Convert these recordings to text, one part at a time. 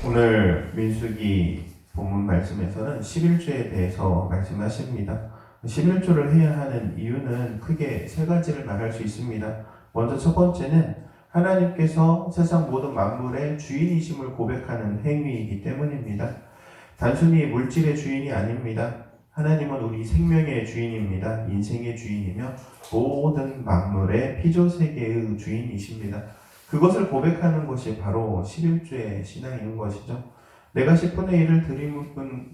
오늘 민수기 본문 말씀에서는 11조에 대해서 말씀하십니다. 11조를 해야 하는 이유는 크게 세 가지를 말할 수 있습니다. 먼저 첫 번째는 하나님께서 세상 모든 만물의 주인이심을 고백하는 행위이기 때문입니다. 단순히 물질의 주인이 아닙니다. 하나님은 우리 생명의 주인입니다. 인생의 주인이며 모든 만물의 피조세계의 주인이십니다. 그것을 고백하는 것이 바로 11조의 신앙인 것이죠. 내가 10분의 1을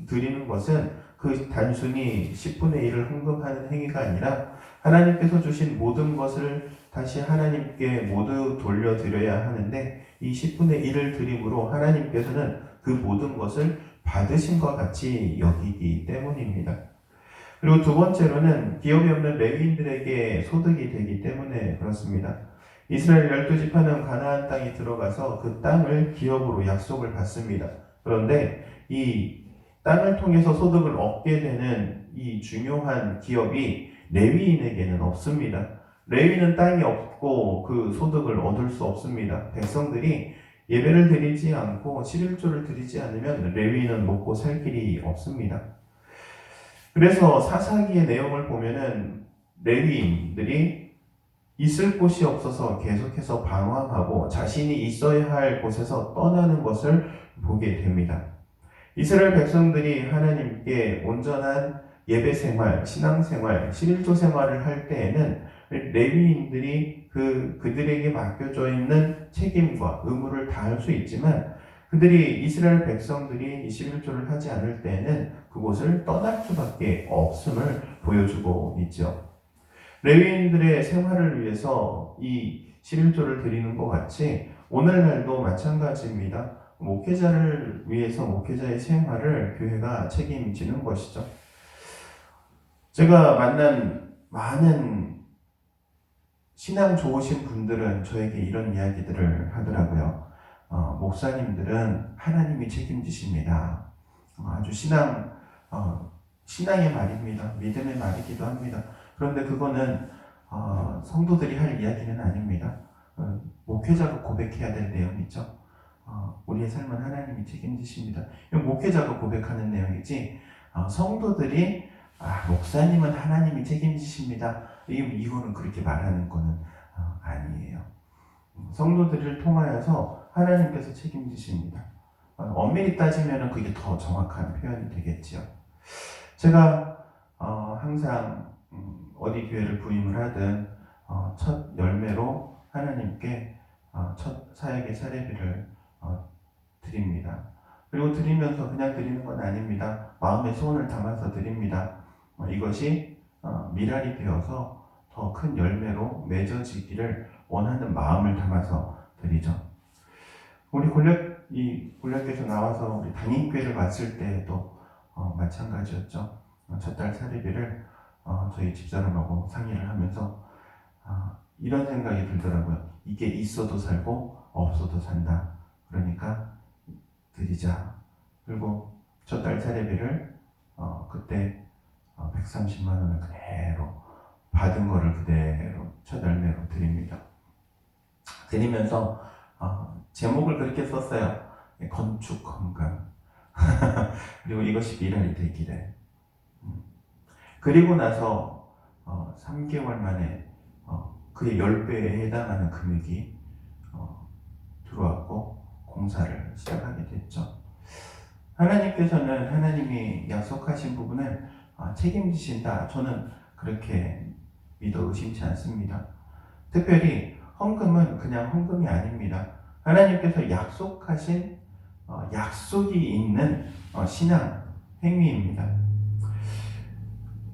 드리는 것은 그 단순히 10분의 1을 헌금하는 행위가 아니라 하나님께서 주신 모든 것을 다시 하나님께 모두 돌려드려야 하는데, 이 10분의 1을 드림으로 하나님께서는 그 모든 것을 받으신 것 같이 여기기 때문입니다. 그리고 두 번째로는 기업이 없는 레위인들에게 소득이 되기 때문에 그렇습니다. 이스라엘 12지파는 가나안 땅에 들어가서 그 땅을 기업으로 약속을 받습니다. 그런데 이 땅을 통해서 소득을 얻게 되는 이 중요한 기업이 레위인에게는 없습니다. 레위는 땅이 없고 그 소득을 얻을 수 없습니다. 백성들이 예배를 드리지 않고 11조를 드리지 않으면 레위인은 먹고 살 길이 없습니다. 그래서 사사기의 내용을 보면은 레위인들이 있을 곳이 없어서 계속해서 방황하고 자신이 있어야 할 곳에서 떠나는 것을 보게 됩니다. 이스라엘 백성들이 하나님께 온전한 예배 생활, 신앙 생활, 11조 생활을 할 때에는 레위인들이 그들에게 맡겨져 있는 책임과 의무를 다할 수 있지만, 그들이 이스라엘 백성들이 11조를 하지 않을 때에는 그곳을 떠날 수밖에 없음을 보여주고 있죠. 레위인들의 생활을 위해서 이 11조를 드리는 것 같이 오늘날도 마찬가지입니다. 목회자를 위해서 목회자의 생활을 교회가 책임지는 것이죠. 제가 만난 많은 신앙 좋으신 분들은 저에게 이런 이야기들을 하더라고요. 목사님들은 하나님이 책임지십니다. 아주 신앙의 말입니다. 믿음의 말이기도 합니다. 그런데 그거는 성도들이 할 이야기는 아닙니다. 목회자가 고백해야 될 내용이죠. 우리의 삶은 하나님이 책임지십니다. 이건 목회자가 고백하는 내용이지, 성도들이 목사님은 하나님이 책임지십니다, 이거는 그렇게 말하는 거는 아니에요. 성도들을 통하여서 하나님께서 책임지십니다. 엄밀히 따지면 그게 더 정확한 표현이 되겠지요. 제가 항상 어디 교회를 부임을 하든 첫 열매로 하나님께 첫 사역의 사례비를 드립니다. 그리고 드리면서 그냥 드리는 건 아닙니다. 마음의 소원을 담아서 드립니다. 이것이 미랄이 되어서 더 큰 열매로 맺어지기를 원하는 마음을 담아서 드리죠. 우리 골략교에서 나와서 우리 담임교회를 왔을 때도 마찬가지였죠. 첫 달 사례비를 저희 집사람하고 상의를 하면서 이런 생각이 들더라고요. 이게 있어도 살고 없어도 산다. 그러니까 드리자. 그리고 첫 달 사례비를 그때 130만 원을 그대로 받은 거를 그대로 첫 열매로 드립니다. 드리면서 제목을 그렇게 썼어요. 건축 건강. 그리고 이것이 미랄이 되기를. 그리고 나서 3개월 만에 그의 10배에 해당하는 금액이 들어왔고 공사를 시작하게 됐죠. 하나님께서는 하나님이 약속하신 부분을 책임지신다. 저는 그렇게 믿어 의심치 않습니다. 특별히 헌금은 그냥 헌금이 아닙니다. 하나님께서 약속하신 약속이 있는 신앙 행위입니다.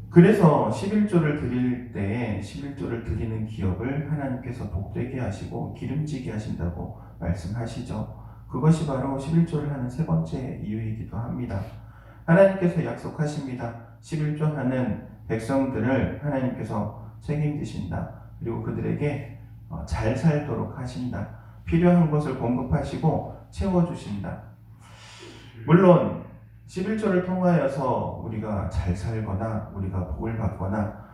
그래서 11조를 드릴 때에 11조를 드리는 기업을 하나님께서 복되게 하시고 기름지게 하신다고 말씀하시죠. 그것이 바로 11조를 하는 세 번째 이유이기도 합니다. 하나님께서 약속하십니다. 11조 하는 백성들을 하나님께서 책임지신다. 그리고 그들에게 잘 살도록 하신다. 필요한 것을 공급하시고 채워주신다. 물론 11조를 통하여서 우리가 잘 살거나 우리가 복을 받거나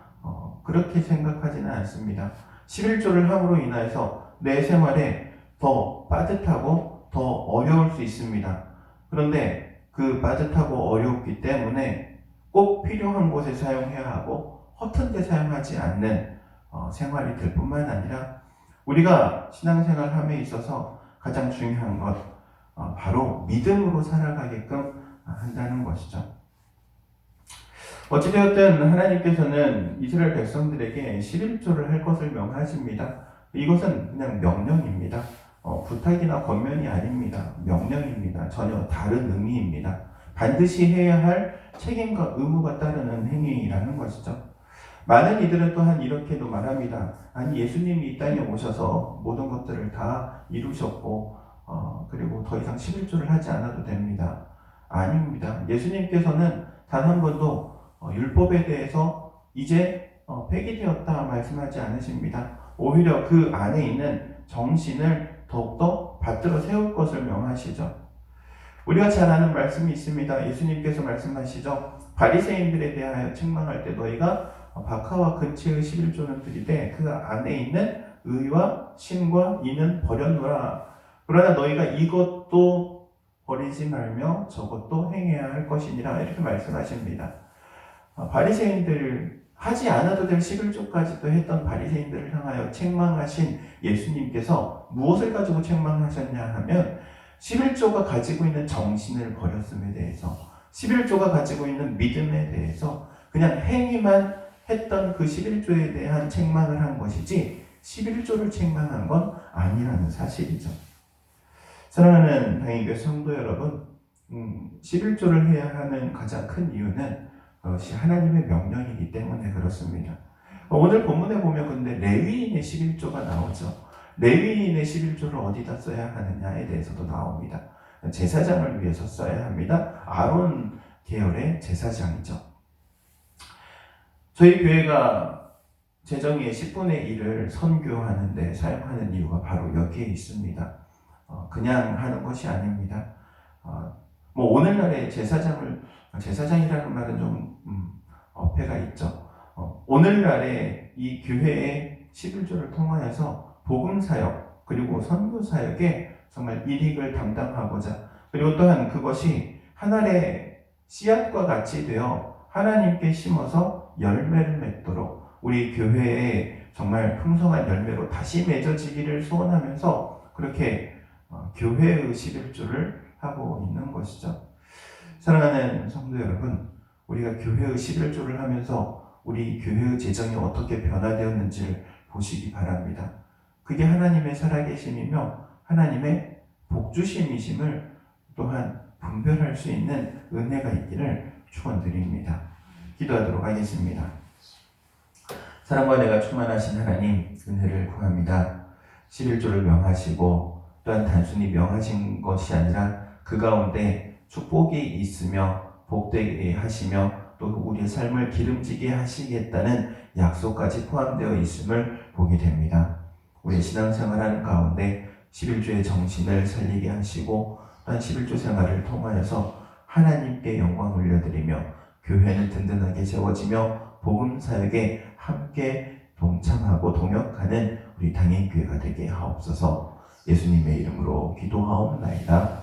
그렇게 생각하지는 않습니다. 11조를 함으로 인하여서 내 생활에 더 빠듯하고 더 어려울 수 있습니다. 그런데 그 빠듯하고 어렵기 때문에 꼭 필요한 곳에 사용해야 하고 허튼 데 사용하지 않는 생활이 될 뿐만 아니라 우리가 신앙생활함에 있어서 가장 중요한 것 바로 믿음으로 살아가게끔 한다는 것이죠. 어찌되었든 하나님께서는 이스라엘 백성들에게 11조를 할 것을 명하십니다. 이것은 그냥 명령입니다. 부탁이나 권면이 아닙니다. 명령입니다. 전혀 다른 의미입니다. 반드시 해야 할 책임과 의무가 따르는 행위라는 것이죠. 많은 이들은 또한 이렇게도 말합니다. 아니, 예수님이 이 땅에 오셔서 모든 것들을 다 이루셨고 그리고 더 이상 11조를 하지 않아도 됩니다. 아닙니다. 예수님께서는 단 한 번도 율법에 대해서 이제 폐기되었다 말씀하지 않으십니다. 오히려 그 안에 있는 정신을 더욱더 받들어 세울 것을 명하시죠. 우리가 잘 아는 말씀이 있습니다. 예수님께서 말씀하시죠. 바리새인들에 대하여 책망할 때 너희가 박하와 근치의 11조는 드리되 그 안에 있는 의와 신과 이는 버렸노라. 그러나 너희가 이것도 버리지 말며 저것도 행해야 할 것이니라. 이렇게 말씀하십니다. 바리새인들 하지 않아도 될 11조까지도 했던 바리새인들을 향하여 책망하신 예수님께서 무엇을 가지고 책망하셨냐 하면 11조가 가지고 있는 정신을 버렸음에 대해서 11조가 가지고 있는 믿음에 대해서 그냥 행위만 했던 그 11조에 대한 책망을 한 것이지 11조를 책망한 건 아니라는 사실이죠. 사랑하는 당의교회 성도 여러분, 11조를 해야 하는 가장 큰 이유는 그것이 하나님의 명령이기 때문에 그렇습니다. 오늘 본문에 보면 근데 레위인의 11조가 나오죠. 레위인의 11조를 어디다 써야 하느냐에 대해서도 나옵니다. 제사장을 위해서 써야 합니다. 아론 계열의 제사장이죠. 저희 교회가 재정의 10분의 1을 선교하는 데 사용하는 이유가 바로 여기에 있습니다. 그냥 하는 것이 아닙니다. 뭐 오늘날의 제사장이라는 말은 좀 어폐가 있죠. 오늘날의 이 교회의 11조를 통하여서 복음사역 그리고 선교사역에 정말 일익을 담당하고자 그리고 또한 그것이 하늘의 씨앗과 같이 되어 하나님께 심어서 열매를 맺도록 우리 교회에 정말 풍성한 열매로 다시 맺어지기를 소원하면서 그렇게 교회의 11조를 하고 있는 것이죠. 사랑하는 성도 여러분, 우리가 교회의 11조를 하면서 우리 교회의 재정이 어떻게 변화되었는지를 보시기 바랍니다. 그게 하나님의 살아계심이며 하나님의 복주심이심을 또한 분별할 수 있는 은혜가 있기를 축원드립니다. 기도하도록 하겠습니다. 사랑과 은혜가 충만하신 하나님, 은혜를 구합니다. 11조를 명하시고 또한 단순히 명하신 것이 아니라 그 가운데 축복이 있으며 복되게 하시며 또 우리의 삶을 기름지게 하시겠다는 약속까지 포함되어 있음을 보게 됩니다. 우리의 신앙생활하는 가운데 11조의 정신을 살리게 하시고 또한 11조 생활을 통하여서 하나님께 영광 올려드리며 교회는 든든하게 세워지며 복음 사역에 함께 동참하고 동역하는 우리 당인교회가 되게 하옵소서. 예수님의 이름으로 기도하옵나이다.